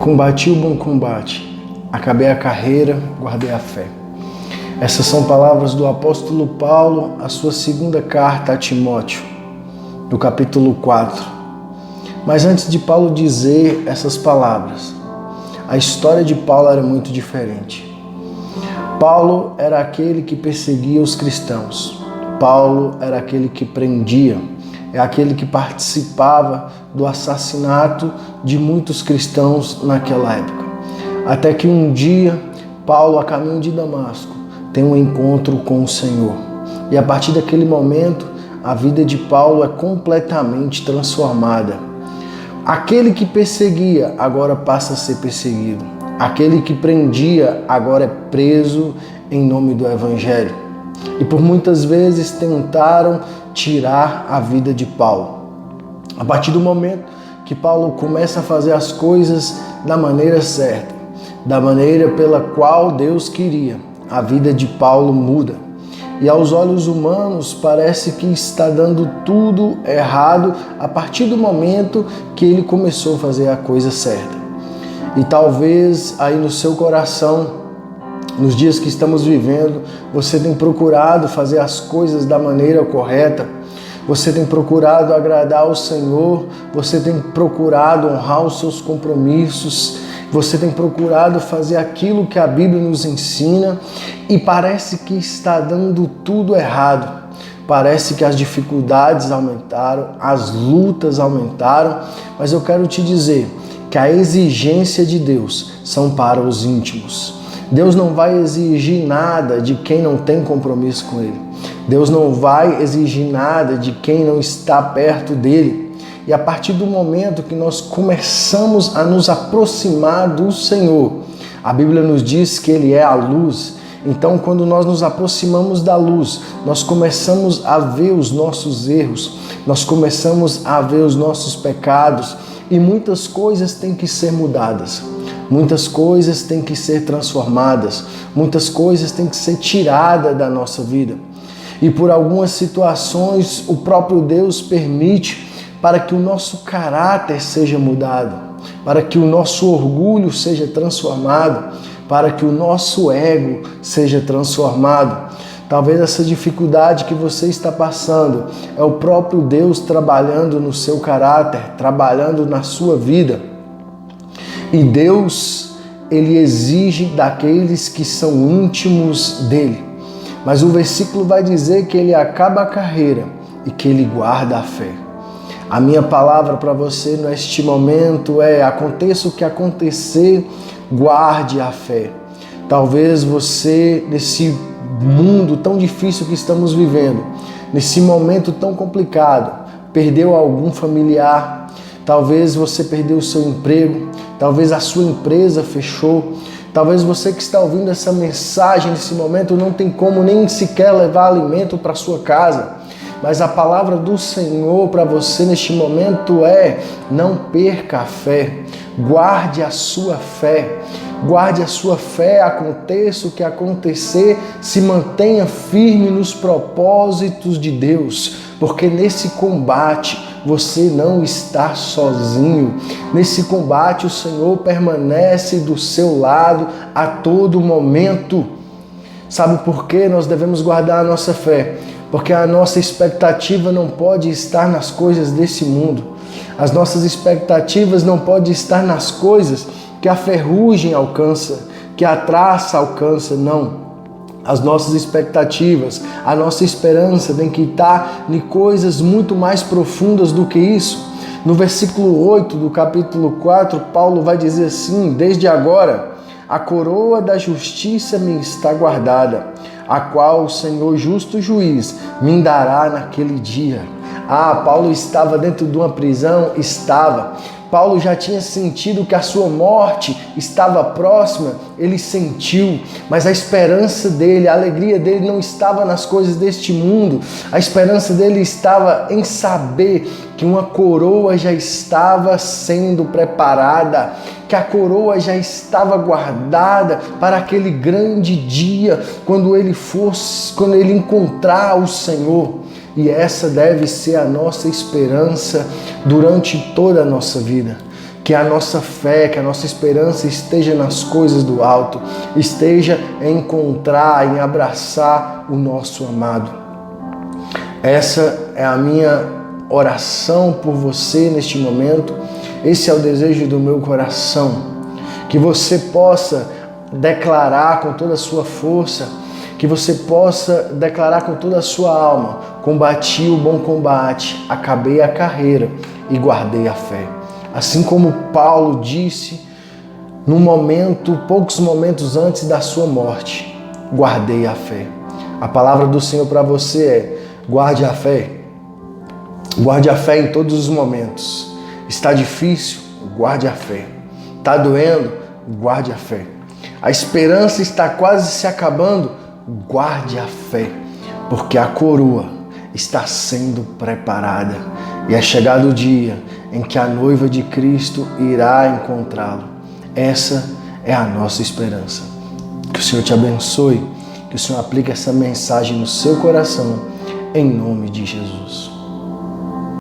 Combati o bom combate, acabei a carreira, guardei a fé. Essas são palavras do apóstolo Paulo, a sua segunda carta a Timóteo, do capítulo 4. Mas antes de Paulo dizer essas palavras, a história de Paulo era muito diferente. Paulo era aquele que perseguia os cristãos. Paulo era aquele que prendia, é aquele que participava do assassinato de muitos cristãos naquela época. Até que um dia, Paulo, a caminho de Damasco, tem um encontro com o Senhor. E a partir daquele momento, a vida de Paulo é completamente transformada. Aquele que perseguia, agora passa a ser perseguido. Aquele que prendia, agora é preso em nome do Evangelho. E por muitas vezes tentaram tirar a vida de Paulo. A partir do momento que Paulo começa a fazer as coisas da maneira certa, da maneira pela qual Deus queria, a vida de Paulo muda. E aos olhos humanos parece que está dando tudo errado a partir do momento que ele começou a fazer a coisa certa. E talvez aí no seu coração, nos dias que estamos vivendo, você tem procurado fazer as coisas da maneira correta, você tem procurado agradar ao Senhor, você tem procurado honrar os seus compromissos, você tem procurado fazer aquilo que a Bíblia nos ensina e parece que está dando tudo errado. Parece que as dificuldades aumentaram, as lutas aumentaram, mas eu quero te dizer que a exigência de Deus são para os íntimos. Deus não vai exigir nada de quem não tem compromisso com Ele. Deus não vai exigir nada de quem não está perto dEle. E a partir do momento que nós começamos a nos aproximar do Senhor, a Bíblia nos diz que Ele é a luz. Então, quando nós nos aproximamos da luz, nós começamos a ver os nossos erros, nós começamos a ver os nossos pecados e muitas coisas têm que ser mudadas. Muitas coisas têm que ser transformadas, muitas coisas têm que ser tiradas da nossa vida. E por algumas situações o próprio Deus permite para que o nosso caráter seja mudado, para que o nosso orgulho seja transformado, para que o nosso ego seja transformado. Talvez essa dificuldade que você está passando é o próprio Deus trabalhando no seu caráter, trabalhando na sua vida. E Deus, Ele exige daqueles que são íntimos dEle. Mas o versículo vai dizer que Ele acaba a carreira e que Ele guarda a fé. A minha palavra para você neste momento é: aconteça o que acontecer, guarde a fé. Talvez você, nesse mundo tão difícil que estamos vivendo, nesse momento tão complicado, perdeu algum familiar, talvez você perdeu o seu emprego, talvez a sua empresa fechou, talvez você que está ouvindo essa mensagem nesse momento não tem como nem sequer levar alimento para sua casa. Mas a palavra do Senhor para você neste momento é: não perca a fé, guarde a sua fé. Guarde a sua fé, aconteça o que acontecer, se mantenha firme nos propósitos de Deus, porque nesse combate você não está sozinho. Nesse combate o Senhor permanece do seu lado a todo momento. Sabe por que nós devemos guardar a nossa fé? Porque a nossa expectativa não pode estar nas coisas desse mundo. As nossas expectativas não podem estar nas coisas que a ferrugem alcança, que a traça alcança, não. As nossas expectativas, a nossa esperança tem que estar em coisas muito mais profundas do que isso. No versículo 8 do capítulo 4, Paulo vai dizer assim: desde agora a coroa da justiça me está guardada, a qual o Senhor justo juiz me dará naquele dia. Paulo estava dentro de uma prisão? Estava. Paulo já tinha sentido que a sua morte estava próxima, ele sentiu, mas a esperança dele, a alegria dele não estava nas coisas deste mundo, a esperança dele estava em saber que uma coroa já estava sendo preparada, que a coroa já estava guardada para aquele grande dia, quando ele encontrar o Senhor. E essa deve ser a nossa esperança durante toda a nossa vida. Que a nossa fé, que a nossa esperança esteja nas coisas do alto, esteja em encontrar, em abraçar o nosso amado. Essa é a minha oração por você neste momento. Esse é o desejo do meu coração. Que você possa declarar com toda a sua força, que você possa declarar com toda a sua alma: combati o bom combate, acabei a carreira e guardei a fé. Assim como Paulo disse poucos momentos antes da sua morte: guardei a fé. A palavra do Senhor para você é: guarde a fé. Guarde a fé em todos os momentos. Está difícil? Guarde a fé. Está doendo? Guarde a fé. A esperança está quase se acabando? Guarde a fé, porque a coroa está sendo preparada e é chegado o dia em que a noiva de Cristo irá encontrá-lo. Essa é a nossa esperança. Que o Senhor te abençoe, que o Senhor aplique essa mensagem no seu coração, em nome de Jesus.